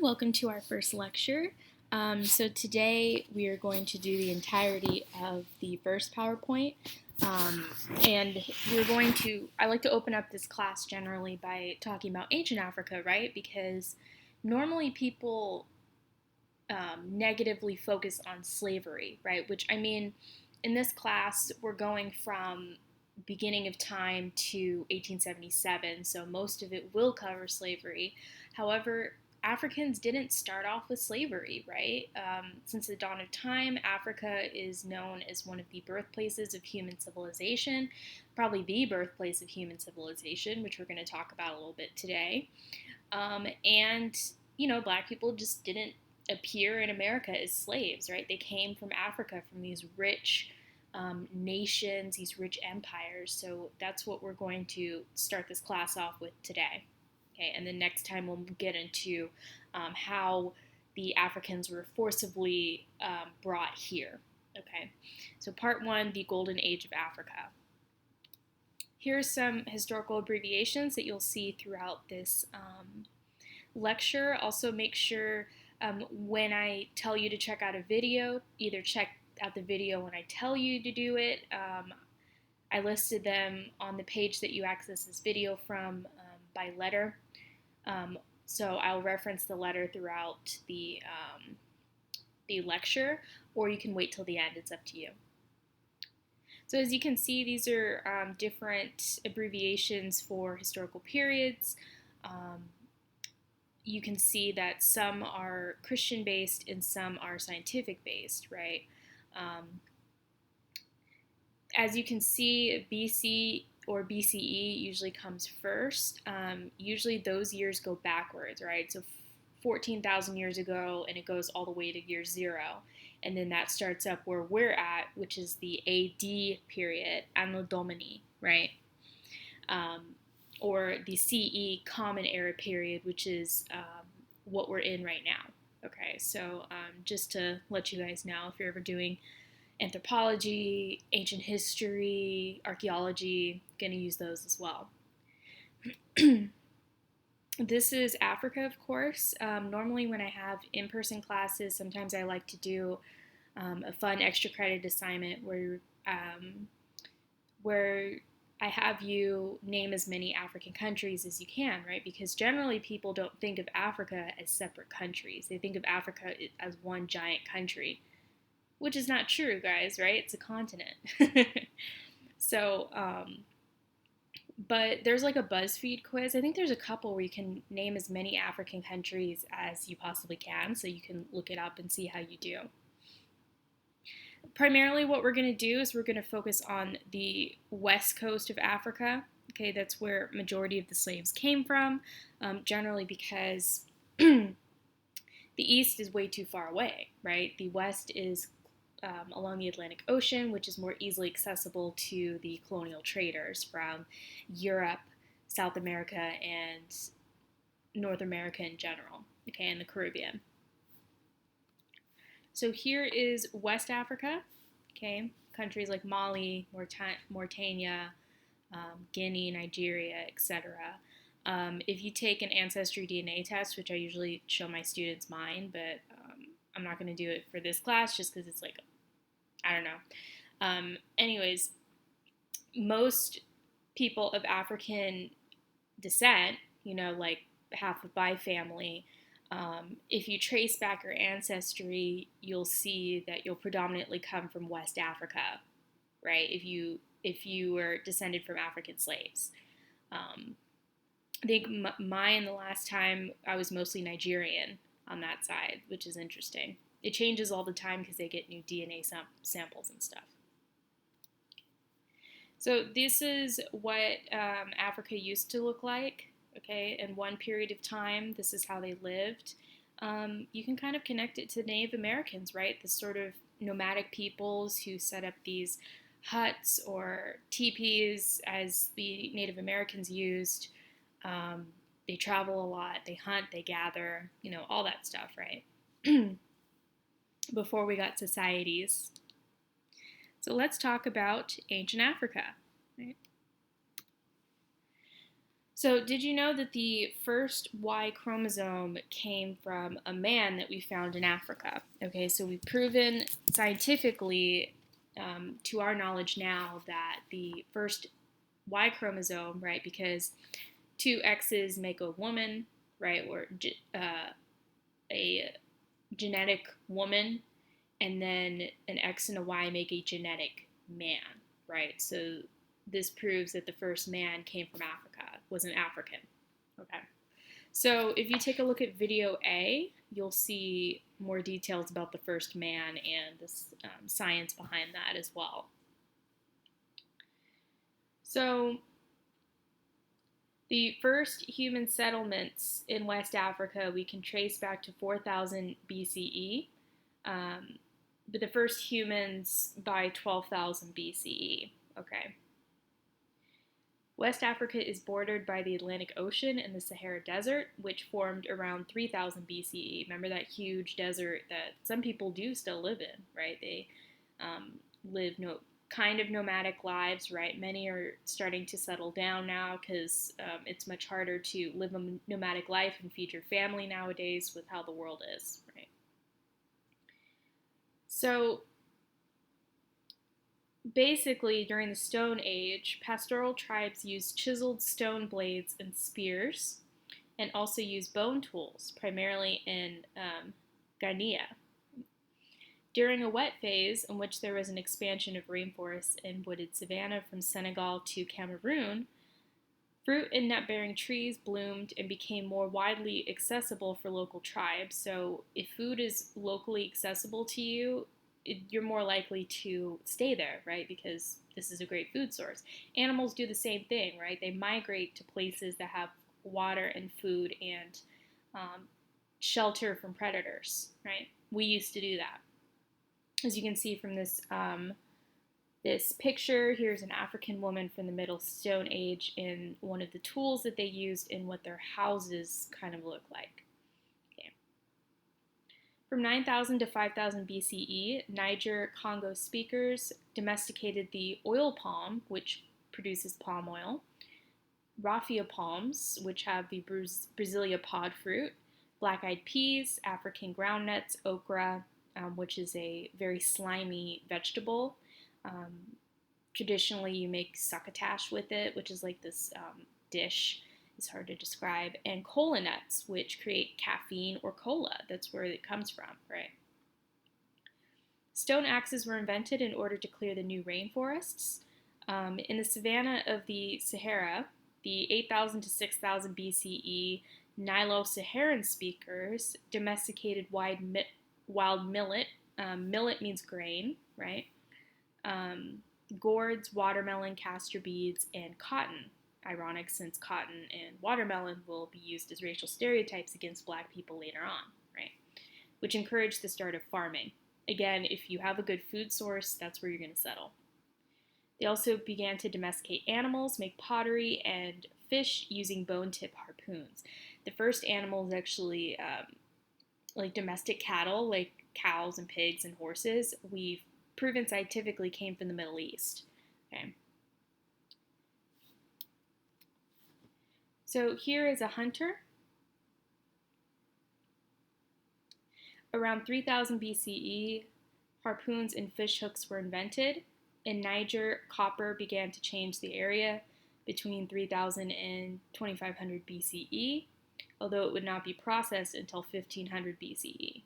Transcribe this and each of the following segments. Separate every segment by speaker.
Speaker 1: welcome to our first lecture. So today we are going to do the entirety of the first PowerPoint. And I like to open up this class generally by talking about ancient Africa, right? Because normally people negatively focus on slavery, right? Which, I mean, in this class, we're going from beginning of time to 1877, so most of it will cover slavery. However, Africans didn't start off with slavery, right? Since the dawn of time, Africa is known as one of the birthplaces of human civilization, probably the birthplace of human civilization, which we're going to talk about a little bit today. Black people just didn't appear in America as slaves, right? They came from Africa, from these rich nations, these rich empires. So that's what we're going to start this class off with today. Okay, and then next time we'll get into how the Africans were forcibly brought here. Okay, so part one, the Golden Age of Africa. Here's some historical abbreviations that you'll see throughout this lecture. Also, make sure when I tell you to check out a video, either check out the video when I tell you to do it. I listed them on the page that you access this video from by letter. So I'll reference the letter throughout the lecture, or you can wait till the end. It's up to you. So as you can see, these are different abbreviations for historical periods. You can see that some are Christian-based and some are scientific-based, right? As you can see, BC or BCE usually comes first. Usually those years go backwards, right? So 14,000 years ago, and it goes all the way to year 0. And then that starts up where we're at, which is the AD period, Anno Domini, right? Or the CE, Common Era period, which is what we're in right now. Okay, so just to let you guys know, if you're ever doing anthropology, ancient history, archaeology, going to use those as well. This is Africa, of course. Normally when I have in-person classes, sometimes I like to do a fun extra credit assignment where I have you name as many African countries as you can, right? Because generally people don't think of Africa as separate countries. They think of Africa as one giant country, which is not true, guys, right? It's a continent. So, but there's like a BuzzFeed quiz. I think there's a couple where you can name as many African countries as you possibly can, so you can look it up and see how you do. Primarily what we're going to do is we're going to focus on the west coast of Africa. Okay, that's where majority of the slaves came from, generally because the east is way too far away, right? The west is along the Atlantic Ocean, which is more easily accessible to the colonial traders from Europe, South America, and North America in general, okay, and the Caribbean. So here is West Africa, okay, countries like Mali, Mauritania, Guinea, Nigeria, etc. If you take an ancestry DNA test, which I usually show my students mine, but I'm not going to do it for this class just because it's like, I don't know. Anyways, most people of African descent, like half of my family, if you trace back your ancestry, you'll see that you'll predominantly come from West Africa, right? If you were descended from African slaves. I think mine, the last time, I was mostly Nigerian on that side, which is interesting. It changes all the time because they get new DNA samples and stuff. So this is what Africa used to look like. Okay, in one period of time, this is how they lived. You can kind of connect it to Native Americans, right? The sort of nomadic peoples who set up these huts or teepees, as the Native Americans used. They travel a lot, they hunt, they gather, all that stuff, right? Before we got societies. So let's talk about ancient Africa, right? So, did you know that the first Y chromosome came from a man that we found in Africa? Okay, so we've proven scientifically, to our knowledge now, that the first Y chromosome, right, because two X's make a woman, right, or a genetic woman, and then an X and a Y make a genetic man, right? So this proves that the first man came from Africa, was an African. Okay. So if you take a look at video A, you'll see more details about the first man and the science behind that as well. So the first human settlements in West Africa we can trace back to 4000 BCE, but the first humans by 12,000 BCE. Okay. West Africa is bordered by the Atlantic Ocean and the Sahara Desert, which formed around 3000 BCE. Remember that huge desert that some people do still live in, right? They live kind of nomadic lives, right? Many are starting to settle down now because it's much harder to live a nomadic life and feed your family nowadays with how the world is, right? So basically, during the Stone Age, pastoral tribes used chiseled stone blades and spears, and also used bone tools, primarily in Guinea. During a wet phase, in which there was an expansion of rainforests and wooded savanna from Senegal to Cameroon, fruit and nut-bearing trees bloomed and became more widely accessible for local tribes. So if food is locally accessible to you, you're more likely to stay there, right? Because this is a great food source. Animals do the same thing, right? They migrate to places that have water and food and shelter from predators, right? We used to do that. As you can see from this picture, here's an African woman from the Middle Stone Age in one of the tools that they used and what their houses kind of look like. Okay. From 9000 to 5000 BCE, Niger-Congo speakers domesticated the oil palm, which produces palm oil, raffia palms, which have the Brasilia pod fruit, black-eyed peas, African groundnuts, okra, which is a very slimy vegetable. Traditionally, you make succotash with it, which is like this dish. It's hard to describe. And cola nuts, which create caffeine or cola. That's where it comes from, right? Stone axes were invented in order to clear the new rainforests. In the savanna of the Sahara, the 8000 to 6000 BCE Nilo-Saharan speakers domesticated wild millet. Millet means grain, right? Gourds, watermelon, castor beans, and cotton. Ironic, since cotton and watermelon will be used as racial stereotypes against black people later on, right? Which encouraged the start of farming. Again, if you have a good food source, that's where you're going to settle. They also began to domesticate animals, make pottery, and fish using bone-tip harpoons. The first animals actually, like domestic cattle, like cows and pigs and horses, we've proven scientifically came from the Middle East. Okay. So here is a hunter. Around 3000 BCE, harpoons and fish hooks were invented. In Niger, copper began to change the area between 3000 and 2500 BCE, although it would not be processed until 1500 BCE.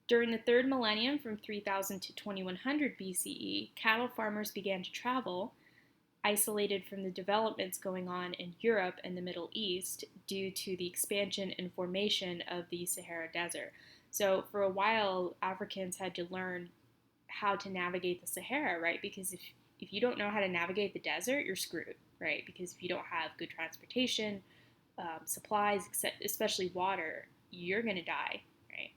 Speaker 1: During the third millennium, from 3000 to 2100 BCE, cattle farmers began to travel, isolated from the developments going on in Europe and the Middle East due to the expansion and formation of the Sahara Desert. So for a while, Africans had to learn how to navigate the Sahara, right? Because if you don't know how to navigate the desert, you're screwed, right? Because if you don't have good transportation, supplies, especially water, you're going to die, right?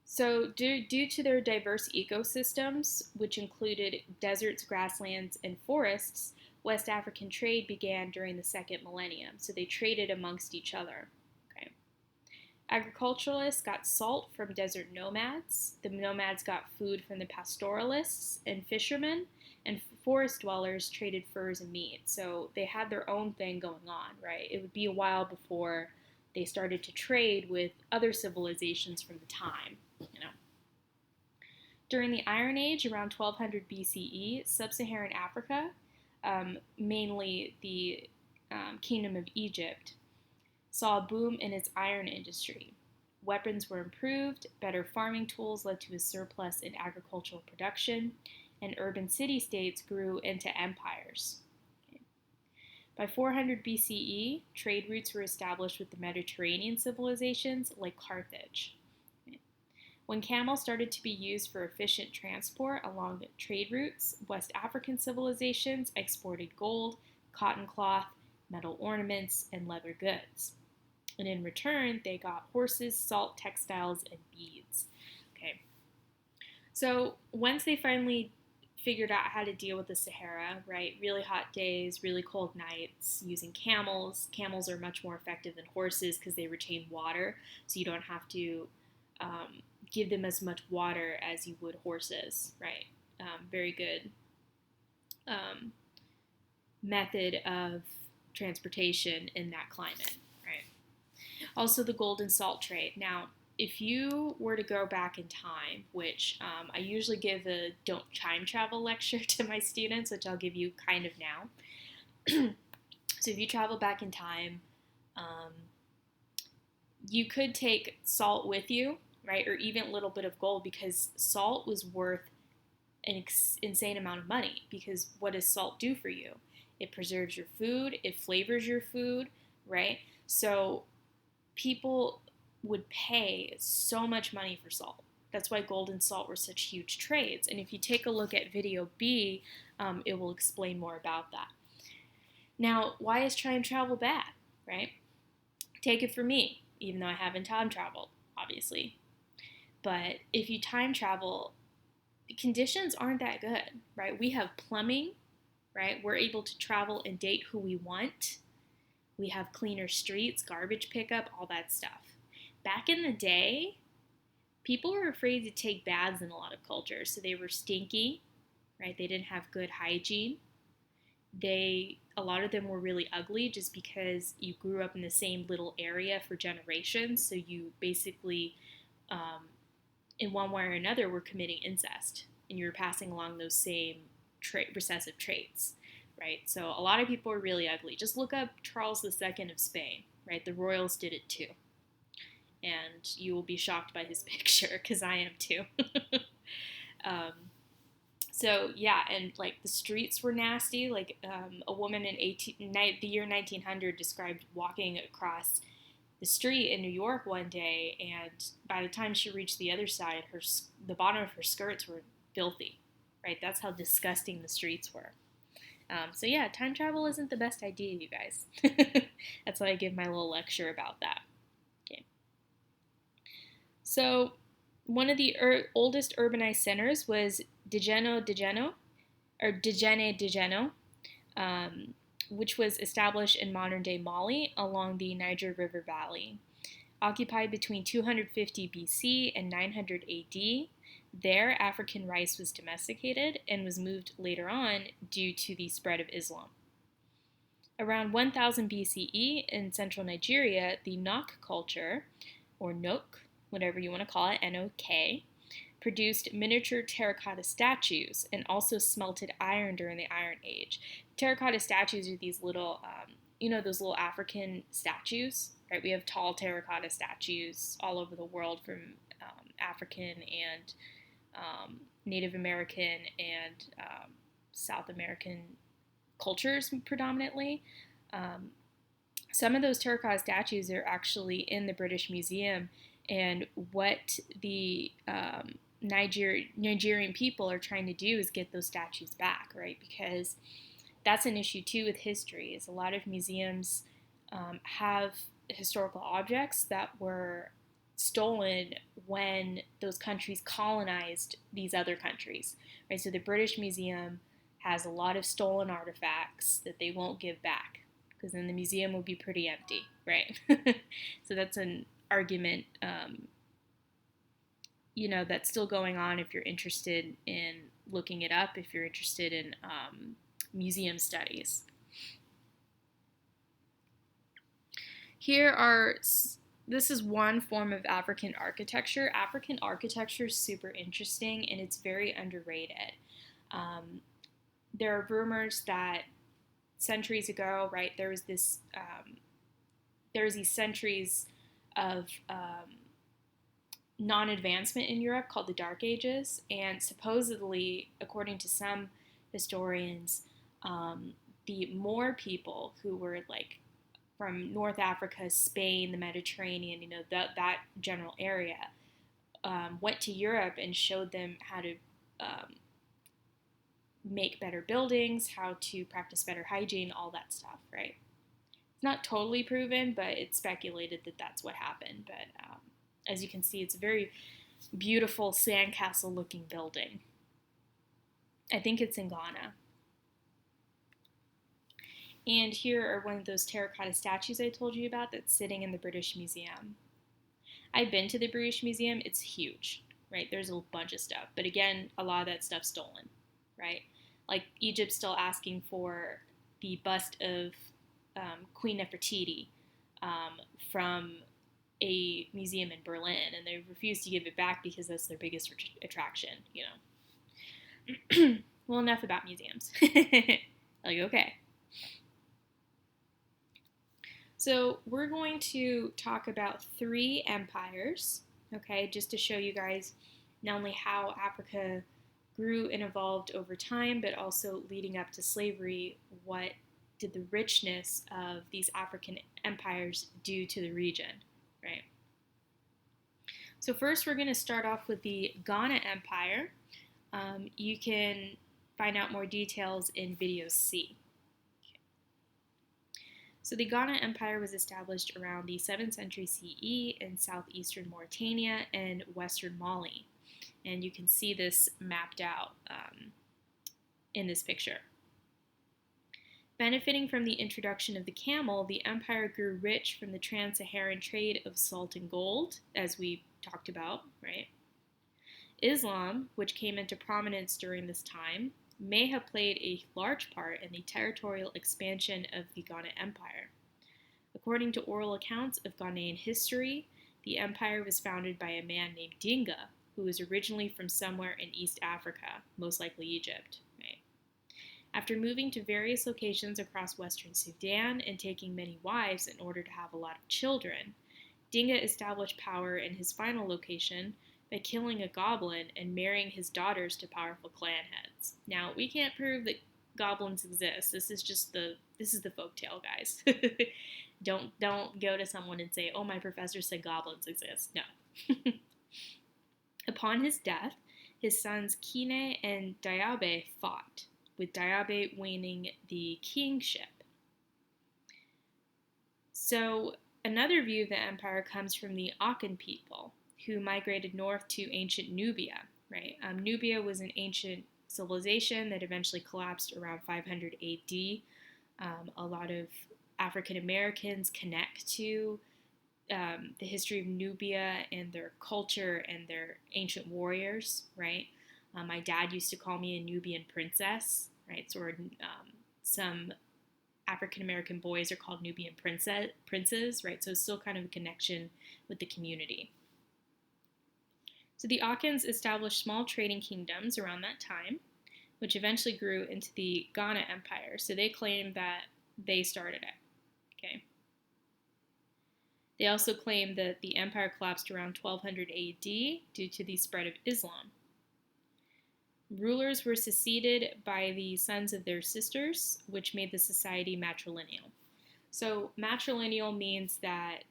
Speaker 1: So due to their diverse ecosystems, which included deserts, grasslands, and forests, West African trade began during the second millennium. So they traded amongst each other. Okay. Agriculturalists got salt from desert nomads. The nomads got food from the pastoralists and fishermen. and forest dwellers traded furs and meat. So they had their own thing going on, right? It would be a while before they started to trade with other civilizations from the time, you know. During the Iron Age, around 1200 BCE, sub-Saharan Africa, mainly the Kingdom of Egypt, saw a boom in its iron industry. Weapons were improved, better farming tools led to a surplus in agricultural production, and urban city-states grew into empires. Okay. By 400 BCE, trade routes were established with the Mediterranean civilizations like Carthage. Okay. When camels started to be used for efficient transport along the trade routes, West African civilizations exported gold, cotton cloth, metal ornaments, and leather goods. And in return, they got horses, salt, textiles, and beads. Okay. So once they finally figured out how to deal with the Sahara, right? Really hot days, really cold nights, using camels. Camels are much more effective than horses because they retain water, so you don't have to give them as much water as you would horses, right? Very good method of transportation in that climate, right? Also, the gold and salt trade. Now, if you were to go back in time, which I usually give a don't time travel lecture to my students, which I'll give you kind of now. So if you travel back in time, you could take salt with you, right? Or even a little bit of gold, because salt was worth an insane amount of money. Because what does salt do for you? It preserves your food, it flavors your food, right? So people would pay so much money for salt. That's why gold and salt were such huge trades. And if you take a look at video B, it will explain more about that. Now, why is time travel bad, right? Take it from me, even though I haven't time traveled, obviously. But if you time travel, the conditions aren't that good, right? We have plumbing, right? We're able to travel and date who we want. We have cleaner streets, garbage pickup, all that stuff. Back in the day, people were afraid to take baths in a lot of cultures, so they were stinky, right? They didn't have good hygiene. A lot of them were really ugly just because you grew up in the same little area for generations, so you basically, in one way or another, were committing incest, and you were passing along those same recessive traits, right? So a lot of people are really ugly. Just look up Charles II of Spain, right? The royals did it too. And you will be shocked by his picture, because I am too. So yeah, and like the streets were nasty. Like a woman in the year 1900 described walking across the street in New York one day, and by the time she reached the other side, the bottom of her skirts were filthy, right? That's how disgusting the streets were. So yeah, time travel isn't the best idea, you guys. That's why I give my little lecture about that. Okay. So one of the oldest urbanized centers was Degeno, which was established in modern-day Mali along the Niger River Valley. Occupied between 250 BC and 900 AD, there African rice was domesticated and was moved later on due to the spread of Islam. Around 1000 BCE in central Nigeria, the Nok culture, or Nok, whatever you want to call it, N-O-K, produced miniature terracotta statues and also smelted iron during the Iron Age. Terracotta statues are these little, those little African statues, right? We have tall terracotta statues all over the world from African and Native American and South American cultures predominantly. Some of those terracotta statues are actually in the British Museum, and what the Nigerian people are trying to do is get those statues back, right? Because that's an issue too with history, is a lot of museums have historical objects that were stolen when those countries colonized these other countries, right? So the British Museum has a lot of stolen artifacts that they won't give back, because then the museum will be pretty empty, right? So that's an argument, that's still going on if you're interested in looking it up if you're interested in museum studies. This is one form of African architecture. African architecture is super interesting and it's very underrated. There are rumors that centuries ago, right, there was these centuries of non-advancement in Europe called the Dark Ages, and supposedly, according to some historians, the Moor people who were like from North Africa, Spain, the Mediterranean, that general area, went to Europe and showed them how to make better buildings, how to practice better hygiene, all that stuff, right? It's not totally proven, but it's speculated that that's what happened. But as you can see, it's a very beautiful sandcastle-looking building. I think it's in Ghana. And here are one of those terracotta statues I told you about that's sitting in the British Museum. I've been to the British Museum. It's huge, right? There's a bunch of stuff. But again, a lot of that stuff's stolen, right? Like Egypt's still asking for the bust of Queen Nefertiti from a museum in Berlin, and they refuse to give it back because that's their biggest attraction, you know. Well, enough about museums. Like, okay. So we're going to talk about 3 empires, okay, just to show you guys not only how Africa grew and evolved over time, but also leading up to slavery, what did the richness of these African empires do to the region, right? So first we're going to start off with the Ghana Empire. You can find out more details in video C. So the Ghana Empire was established around the 7th century CE in southeastern Mauritania and western Mali. And you can see this mapped out in this picture. Benefiting from the introduction of the camel, the empire grew rich from the trans-Saharan trade of salt and gold, as we talked about, right? Islam, which came into prominence during this time, may have played a large part in the territorial expansion of the Ghana Empire. According to oral accounts of Ghanaian history, the empire was founded by a man named Dinga, who was originally from somewhere in East Africa, most likely Egypt. Right? After moving to various locations across western Sudan and taking many wives in order to have a lot of children, Dinga established power in his final location by killing a goblin and marrying his daughters to powerful clan heads. Now, we can't prove that goblins exist. This is the folktale, guys. Don't go to someone and say, "Oh, my professor said goblins exist." No. Upon his death, his sons Kine and Diabe fought, with Diabe winning the kingship. So, another view of the empire comes from the Akan people, who migrated north to ancient Nubia, right? Nubia was an ancient civilization that eventually collapsed around 500 AD. A lot of African Americans connect to the history of Nubia and their culture and their ancient warriors, right? My dad used to call me a Nubian princess, right? So some African American boys are called Nubian princes, right? So it's still kind of a connection with the community. So the Akans established small trading kingdoms around that time, which eventually grew into the Ghana Empire. So they claim that they started it, okay? They also claim that the empire collapsed around 1200 AD due to the spread of Islam. Rulers were succeeded by the sons of their sisters, which made the society matrilineal. So matrilineal means that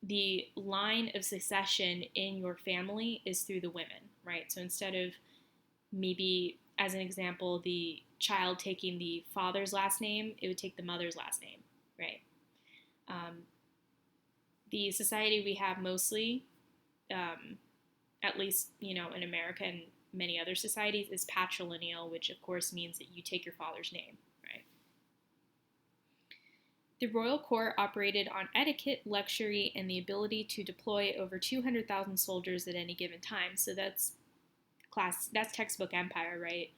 Speaker 1: the line of succession in your family is through the women, right? So instead of maybe, as an example, the child taking the father's last name, it would take the mother's last name, right? The society we have mostly, at least, in America and many other societies, is patrilineal, which of course means that you take your father's name, right? The royal court operated on etiquette, luxury, and the ability to deploy over 200,000 soldiers at any given time. So that's that's textbook empire, right?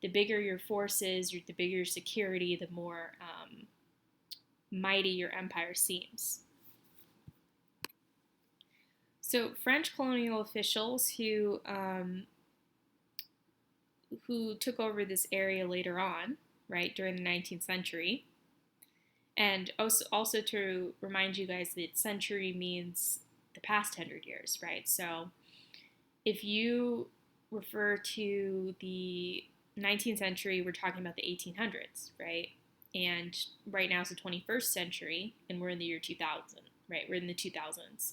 Speaker 1: The bigger your forces, the bigger your security, the more mighty your empire seems. So French colonial officials who took over this area later on, right, during the 19th century. And also to remind you guys that century means the past 100 years, right? So if you refer to the 19th century, we're talking about the 1800s, right? And right now it's the 21st century, and we're in the year 2000, right? We're in the 2000s.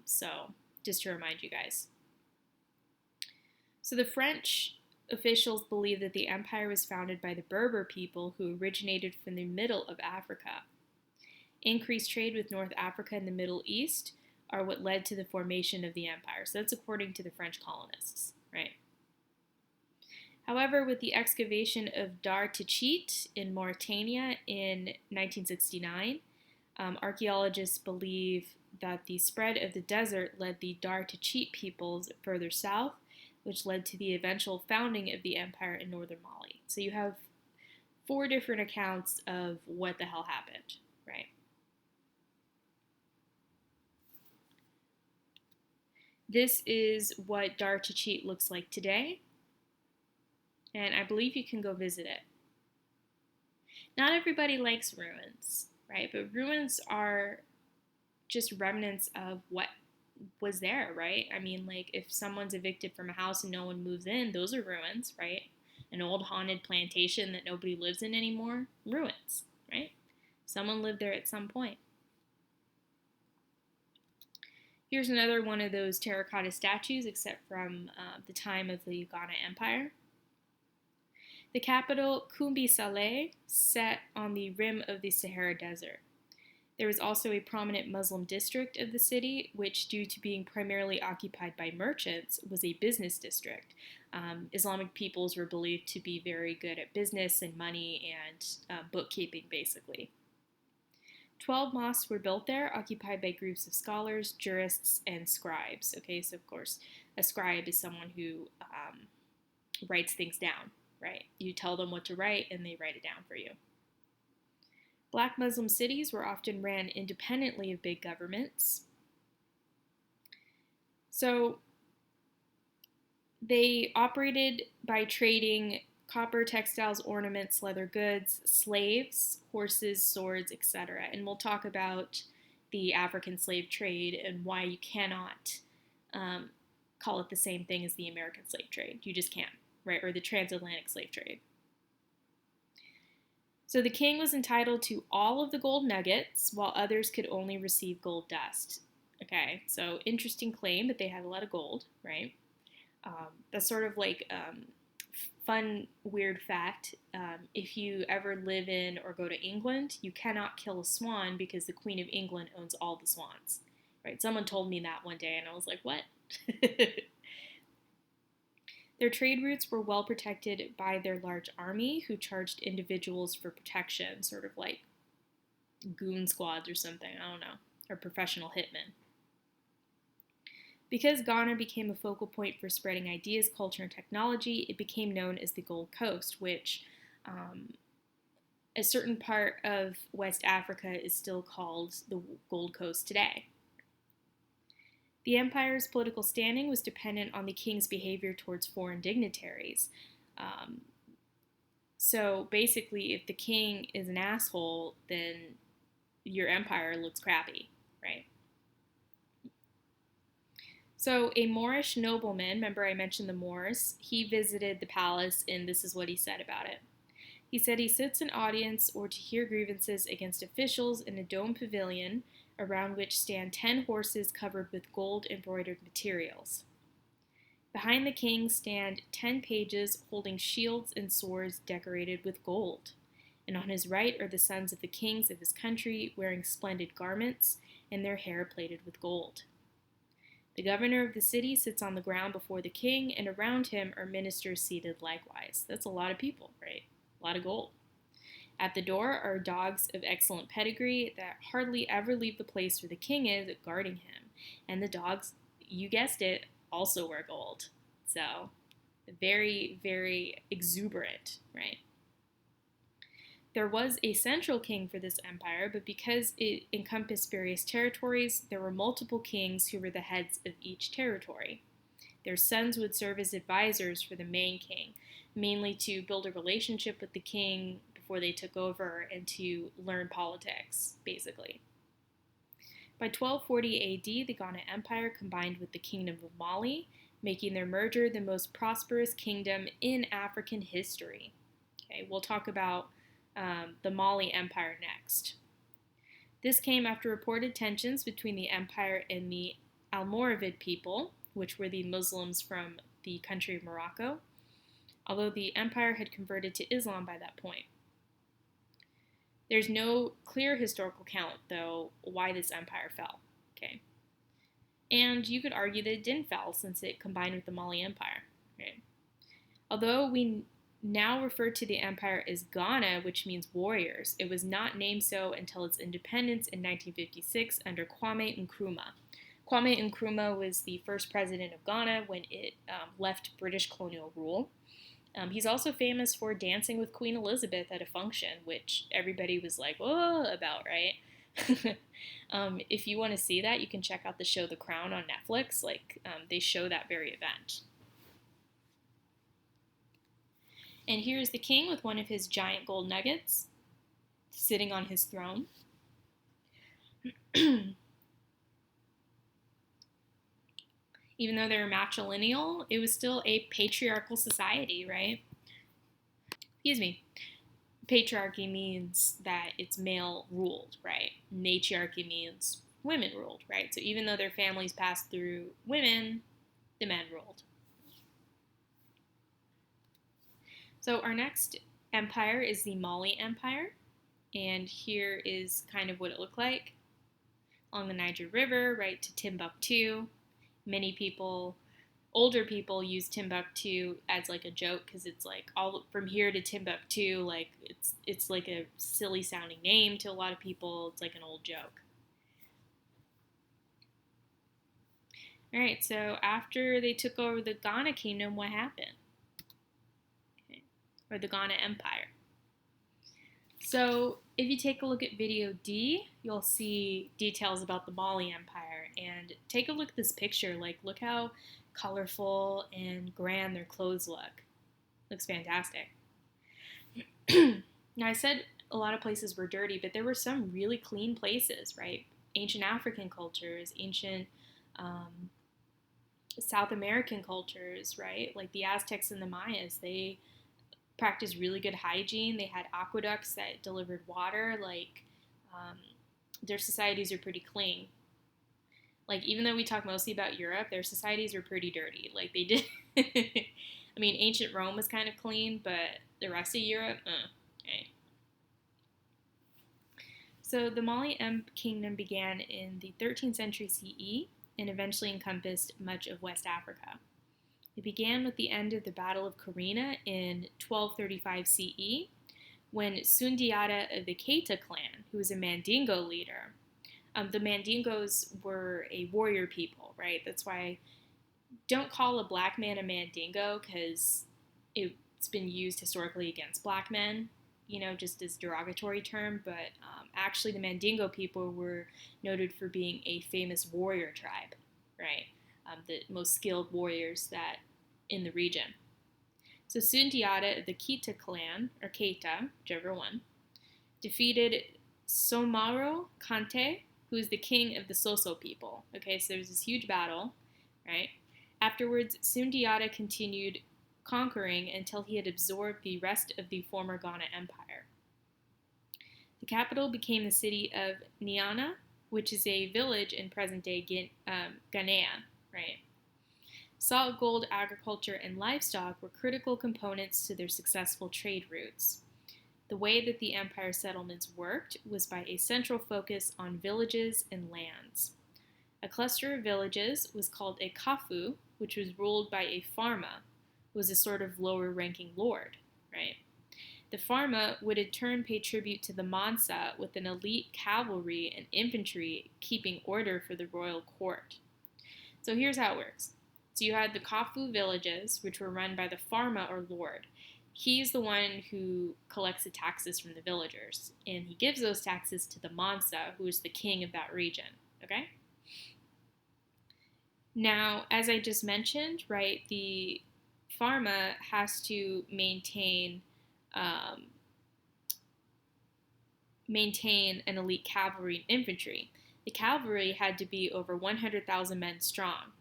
Speaker 1: So just to remind you guys. So the French officials believed that the empire was founded by the Berber people who originated from the middle of Africa. Increased trade with North Africa and the Middle East are what led to the formation of the empire. So that's according to the French colonists, right? However, with the excavation of Dar Tichit in Mauritania in 1969, archaeologists believe that the spread of the desert led the Dar Tichit peoples further south, which led to the eventual founding of the empire in northern Mali. So you have 4 different accounts of what the hell happened, right? This is what Dar Tichit looks like today, and I believe you can go visit it. Not everybody likes ruins, right? But ruins are just remnants of what was there, right? I mean, like, if someone's evicted from a house and no one moves in, those are ruins, right? An old haunted plantation that nobody lives in anymore, ruins, right? Someone lived there at some point. Here's another one of those terracotta statues, except from the time of the Ghana Empire. The capital, Kumbi Saleh, sat on the rim of the Sahara Desert. There was also a prominent Muslim district of the city, which, due to being primarily occupied by merchants, was a business district. Islamic peoples were believed to be very good at business and money and bookkeeping, basically. 12 mosques were built there, occupied by groups of scholars, jurists, and scribes. Okay, so of course, a scribe is someone who writes things down, right? You tell them what to write, and they write it down for you. Black Muslim cities were often ran independently of big governments. So they operated by trading copper, textiles, ornaments, leather goods, slaves, horses, swords, etc. And we'll talk about the African slave trade and why you cannot call it the same thing as the American slave trade. You just can't, right? Or the transatlantic slave trade. So the king was entitled to all of the gold nuggets, while others could only receive gold dust. Okay, so interesting claim that they had a lot of gold, right? That's sort of like fun, weird fact. If you ever live in or go to England, you cannot kill a swan because the Queen of England owns all the swans, right? Someone told me that one day, and I was like, what? Their trade routes were well protected by their large army, who charged individuals for protection, sort of like goon squads or something, I don't know, or professional hitmen. Because Ghana became a focal point for spreading ideas, culture, and technology, it became known as the Gold Coast, which a certain part of West Africa is still called the Gold Coast today. The empire's political standing was dependent on the king's behavior towards foreign dignitaries. So basically, if the king is an asshole, then your empire looks crappy, right? So a Moorish nobleman, remember I mentioned the Moors, he visited the palace, and this is what he said about it. He said he sits in audience or to hear grievances against officials in a domed pavilion around which stand 10 horses covered with gold embroidered materials. Behind the king stand 10 pages holding shields and swords decorated with gold, and on his right are the sons of the kings of his country wearing splendid garments and their hair plaited with gold. The governor of the city sits on the ground before the king, and around him are ministers seated likewise. That's a lot of people, right? A lot of gold. At the door are dogs of excellent pedigree that hardly ever leave the place where the king is guarding him. And the dogs, you guessed it, also wear gold. So Very, very exuberant, right? There was a central king for this empire, but because it encompassed various territories, there were multiple kings who were the heads of each territory. Their sons would serve as advisors for the main king, mainly to build a relationship with the king before they took over and to learn politics, basically. By 1240 AD, the Ghana Empire combined with the Kingdom of Mali, making their merger the most prosperous kingdom in African history. Okay, we'll talk about the Mali Empire next. This came after reported tensions between the empire and the Almoravid people, which were the Muslims from the country of Morocco, although the empire had converted to Islam by that point. There's no clear historical count, though, why this empire fell. Okay, and you could argue that it didn't fall since it combined with the Mali Empire. Okay? Although we now refer to the empire as Ghana, which means warriors, it was not named so until its independence in 1956 under Kwame Nkrumah. Kwame Nkrumah was the first president of Ghana when it left British colonial rule. He's also famous for dancing with Queen Elizabeth at a function, which everybody was like, whoa, about, right? If you want to see that, you can check out the show The Crown on Netflix. They show that very event. And here's the king with one of his giant gold nuggets sitting on his throne. Even though they were matrilineal, it was still a patriarchal society, right? Excuse me. Patriarchy means that it's male ruled, right? Matriarchy means women ruled, right? So even though their families passed through women, the men ruled. So our next empire is the Mali Empire, and here is kind of what it looked like. Along the Niger River, right to Timbuktu. Many people, older people, use Timbuktu as like a joke because it's like all from here to Timbuktu, like it's like a silly sounding name to a lot of people. It's like an old joke. All right, so after they took over the Ghana Kingdom, what happened? Or the Ghana Empire. So if you take a look at video D, you'll see details about the Mali Empire. And take a look at this picture. Like, look how colorful and grand their clothes look. Looks fantastic. Now, I said a lot of places were dirty, but there were some really clean places, right? Ancient African cultures, ancient South American cultures, right? Like the Aztecs and the Mayas, they practiced really good hygiene. They had aqueducts that delivered water. Their societies are pretty clean. Like, even though we talk mostly about Europe, their societies are pretty dirty. Like, they did. I mean, ancient Rome was kind of clean, but the rest of Europe, okay. So the Mali Kingdom began in the 13th century CE and eventually encompassed much of West Africa. It began with the end of the Battle of Karina in 1235 CE, when Sundiata of the Keita clan, who was a Mandingo leader, the Mandingos were a warrior people, right? That's why don't call a black man a Mandingo, because it's been used historically against black men, just as a derogatory term, but actually the Mandingo people were noted for being a famous warrior tribe, right? The most skilled warriors that in the region. So Sundiata of the Keita clan, or Keita, whichever one, defeated Somaro Kante, who is the king of the Soso people. Okay, so there's this huge battle, right? Afterwards, Sundiata continued conquering until he had absorbed the rest of the former Ghana Empire. The capital became the city of Niana, which is a village in present-day Ghanaian, right? Salt, gold, agriculture, and livestock were critical components to their successful trade routes. The way that the empire settlements worked was by a central focus on villages and lands. A cluster of villages was called a kafu, which was ruled by a farma, who was a sort of lower-ranking lord, right? The farma would in turn pay tribute to the mansa with an elite cavalry and infantry keeping order for the royal court. So here's how it works. So you had the Kafu villages, which were run by the Pharma or Lord. He's the one who collects the taxes from the villagers, and he gives those taxes to the Mansa, who is the king of that region. Okay? Now, as I just mentioned, right, the Pharma has to um, maintain an elite cavalry and infantry. The cavalry had to be over 100,000 men strong,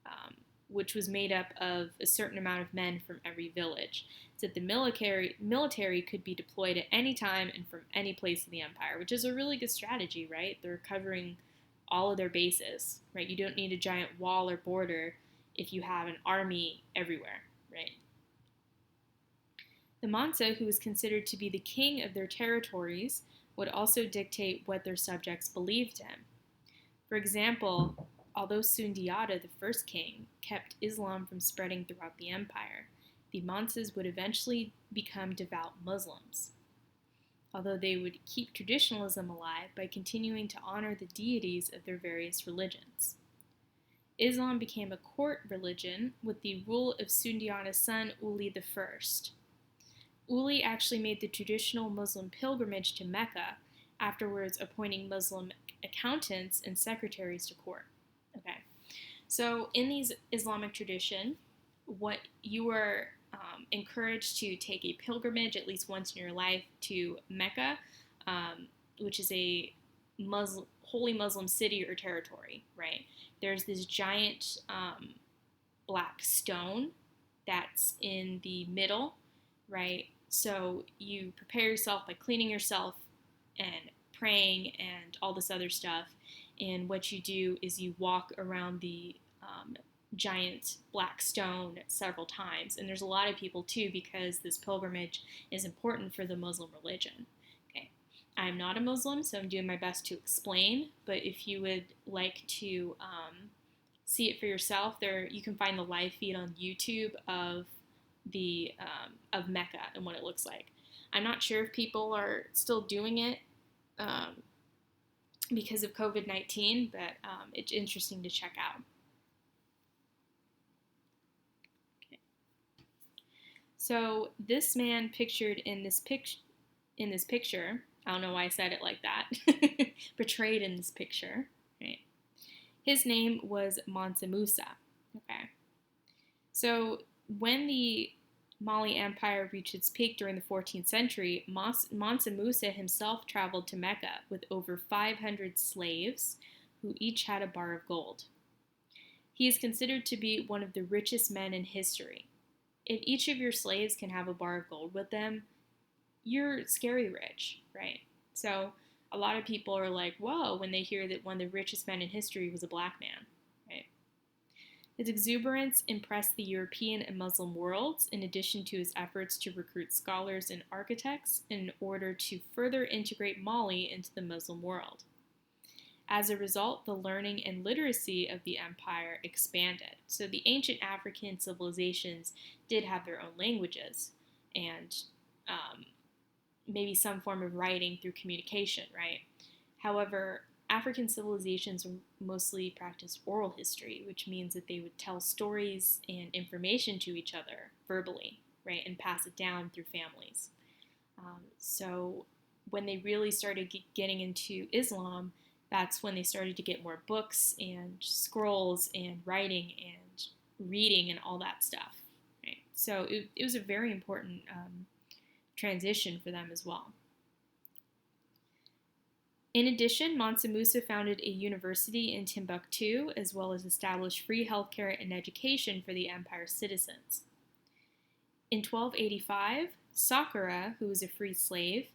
Speaker 1: um, which was made up of a certain amount of men from every village, so that the military could be deployed at any time and from any place in the empire, which is a really good strategy, right? They're covering all of their bases, right? You don't need a giant wall or border if you have an army everywhere, right? The Mansa, who was considered to be the king of their territories, would also dictate what their subjects believed in. For example, although Sundiata, the first king, kept Islam from spreading throughout the empire, the Mansas would eventually become devout Muslims, although they would keep traditionalism alive by continuing to honor the deities of their various religions. Islam became a court religion with the rule of Sundiata's son Uli I. Uli actually made the traditional Muslim pilgrimage to Mecca, afterwards appointing Muslim accountants and secretaries to court. Okay, so in these Islamic tradition, what you are encouraged to take a pilgrimage at least once in your life to Mecca, which is a holy Muslim city or territory, right? There's this giant black stone that's in the middle, right? So you prepare yourself by cleaning yourself and praying and all this other stuff. And what you do is you walk around the giant black stone several times. And there's a lot of people too, because this pilgrimage is important for the Muslim religion. Okay, I'm not a Muslim, so I'm doing my best to explain. But if you would like to see it for yourself, there you can find the live feed on YouTube of of Mecca and what it looks like. I'm not sure if people are still doing it because of COVID-19, but it's interesting to check out. Okay. So this man pictured in this picture, I don't know why I said it like that, portrayed in this picture, right? His name was Mansa Musa. Okay. So when the Mali Empire reached its peak during the 14th century, Mansa Musa himself traveled to Mecca with over 500 slaves who each had a bar of gold. He is considered to be one of the richest men in history. If each of your slaves can have a bar of gold with them, you're scary rich, right? So a lot of people are like, whoa, when they hear that one of the richest men in history was a black man, right? His exuberance impressed the European and Muslim worlds, in addition to his efforts to recruit scholars and architects in order to further integrate Mali into the Muslim world. As a result, the learning and literacy of the empire expanded. So the ancient African civilizations did have their own languages and maybe some form of writing through communication, right? However, African civilizations mostly practiced oral history, which means that they would tell stories and information to each other verbally, right, and pass it down through families. So when they really started getting into Islam, that's when they started to get more books and scrolls and writing and reading and all that stuff, right? So it was a very important transition for them as well. In addition, Mansa Musa founded a university in Timbuktu, as well as established free healthcare and education for the empire's citizens. In 1285, Saqqara, who was a free slave,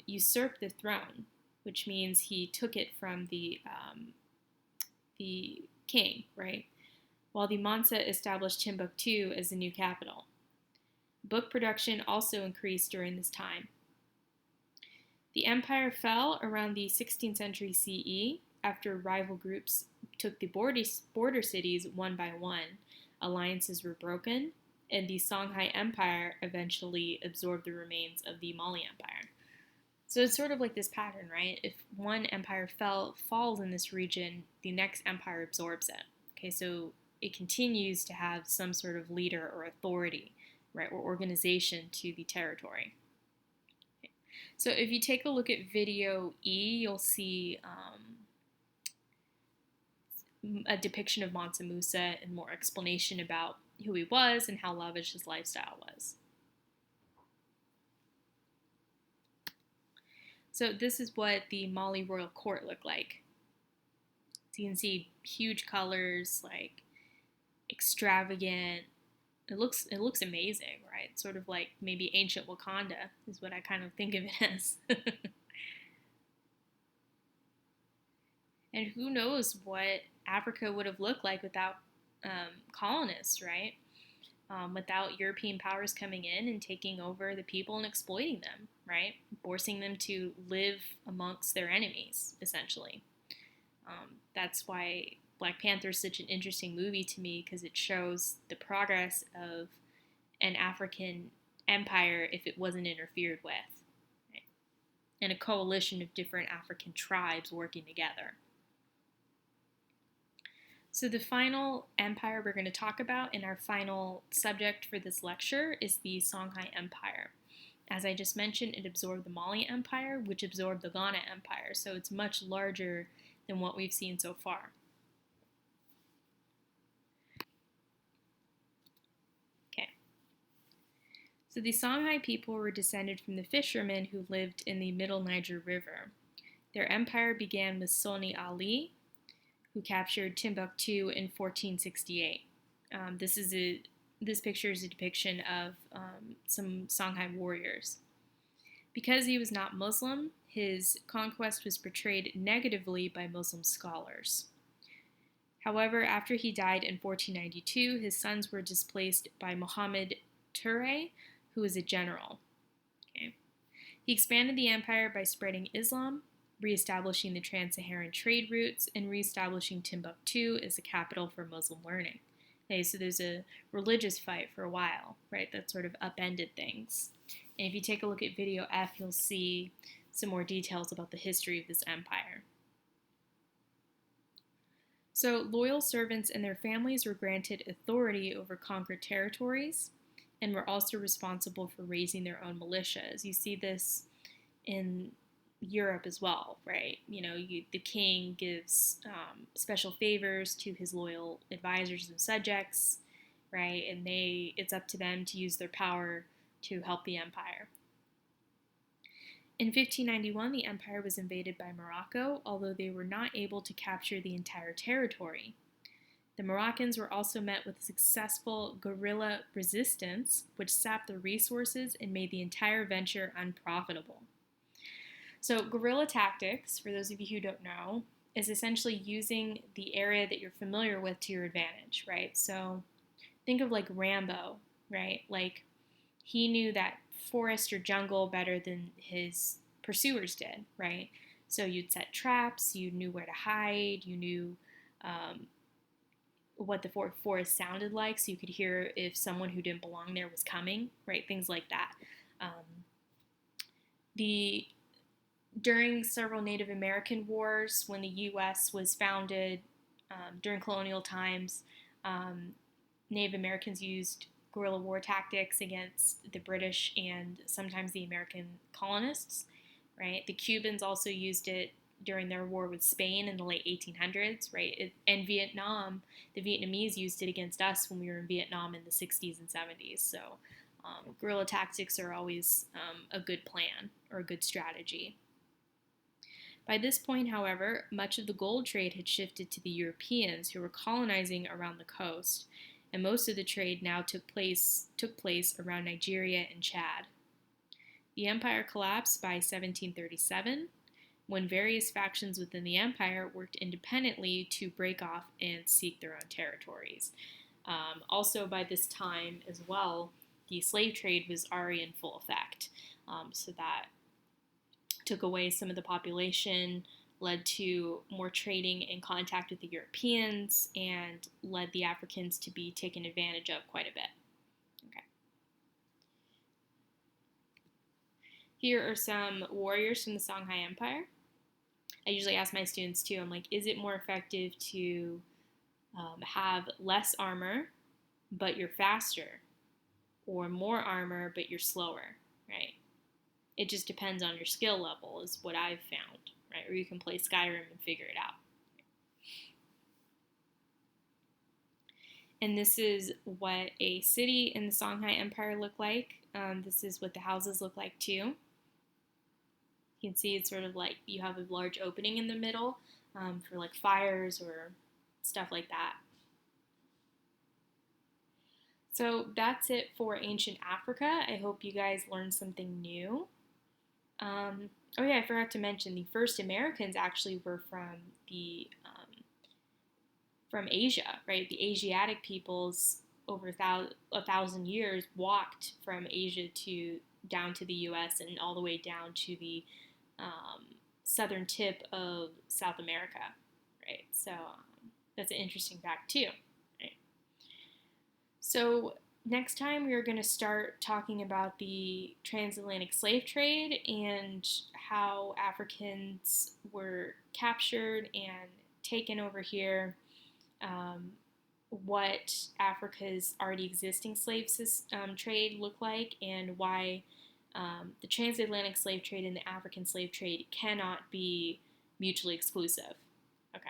Speaker 1: usurped the throne, which means he took it from the king, right? While the Mansa established Timbuktu as the new capital. Book production also increased during this time. The empire fell around the 16th century CE after rival groups took the border cities one by one. Alliances were broken, and the Songhai Empire eventually absorbed the remains of the Mali Empire. So it's sort of like this pattern, right? If one empire falls in this region, the next empire absorbs it. Okay, so it continues to have some sort of leader or authority, right, or organization to the territory. So if you take a look at video E, you'll see a depiction of Mansa Musa and more explanation about who he was and how lavish his lifestyle was. So this is what the Mali royal court looked like. So you can see huge colors, like extravagant. It looks amazing, right? Sort of like maybe ancient Wakanda is what I kind of think of it as. And who knows what Africa would have looked like without colonists, right? Without European powers coming in and taking over the people and exploiting them, right? Forcing them to live amongst their enemies, essentially. That's why Black Panther is such an interesting movie to me, because it shows the progress of an African empire if it wasn't interfered with, right? And a coalition of different African tribes working together. So the final empire we're going to talk about in our final subject for this lecture is the Songhai Empire. As I just mentioned, it absorbed the Mali Empire, which absorbed the Ghana Empire, so it's much larger than what we've seen so far. Okay. So the Songhai people were descended from the fishermen who lived in the Middle Niger River. Their empire began with Soni Ali, who captured Timbuktu in 1468. This picture is a depiction of some Songhai warriors. Because he was not Muslim, his conquest was portrayed negatively by Muslim scholars. However, after he died in 1492, his sons were displaced by Muhammad Ture, who was a general. Okay. He expanded the empire by spreading Islam, reestablishing the trans-Saharan trade routes, and reestablishing Timbuktu as a capital for Muslim learning. Okay, so there's a religious fight for a while, right, that sort of upended things. And if you take a look at video F, you'll see some more details about the history of this empire. So loyal servants and their families were granted authority over conquered territories and were also responsible for raising their own militias. You see this in Europe as well, right? The king gives special favors to his loyal advisors and subjects, right? And it's up to them to use their power to help the empire. In 1591, the empire was invaded by Morocco, although they were not able to capture the entire territory. The Moroccans were also met with successful guerrilla resistance, which sapped the resources and made the entire venture unprofitable. So guerrilla tactics, for those of you who don't know, is essentially using the area that you're familiar with to your advantage, right? So think of like Rambo, right? Like he knew that forest or jungle better than his pursuers did, right? So you'd set traps, you knew where to hide, you knew what the forest sounded like, so you could hear if someone who didn't belong there was coming, right? Things like that. During several Native American wars, when the U.S. was founded during colonial times, Native Americans used guerrilla war tactics against the British and sometimes the American colonists, right? The Cubans also used it during their war with Spain in the late 1800s, right? And Vietnam, the Vietnamese used it against us when we were in Vietnam in the 60s and 70s. So guerrilla tactics are always a good plan or a good strategy. By this point, however, much of the gold trade had shifted to the Europeans who were colonizing around the coast, and most of the trade now took place around Nigeria and Chad. The empire collapsed by 1737, when various factions within the empire worked independently to break off and seek their own territories. Also, by this time as well, the slave trade was already in full effect, so that took away some of the population, led to more trading and contact with the Europeans, and led the Africans to be taken advantage of quite a bit. Okay. Here are some warriors from the Songhai Empire. I usually ask my students too, I'm like, is it more effective to have less armor, but you're faster, or more armor, but you're slower, right? It just depends on your skill level, is what I've found, right? Or you can play Skyrim and figure it out. And this is what a city in the Songhai Empire looked like. This is what the houses look like too. You can see it's sort of like you have a large opening in the middle for like fires or stuff like that. So that's it for ancient Africa. I hope you guys learned something new. Oh yeah, I forgot to mention the first Americans actually were from Asia, right? The Asiatic peoples over a thousand years walked from Asia to down to the U.S. and all the way down to the southern tip of South America, right? So that's an interesting fact too, right? So next time we're going to start talking about the transatlantic slave trade and how Africans were captured and taken over here, what Africa's already existing slave trade looked like, and why the transatlantic slave trade and the African slave trade cannot be mutually exclusive. Okay.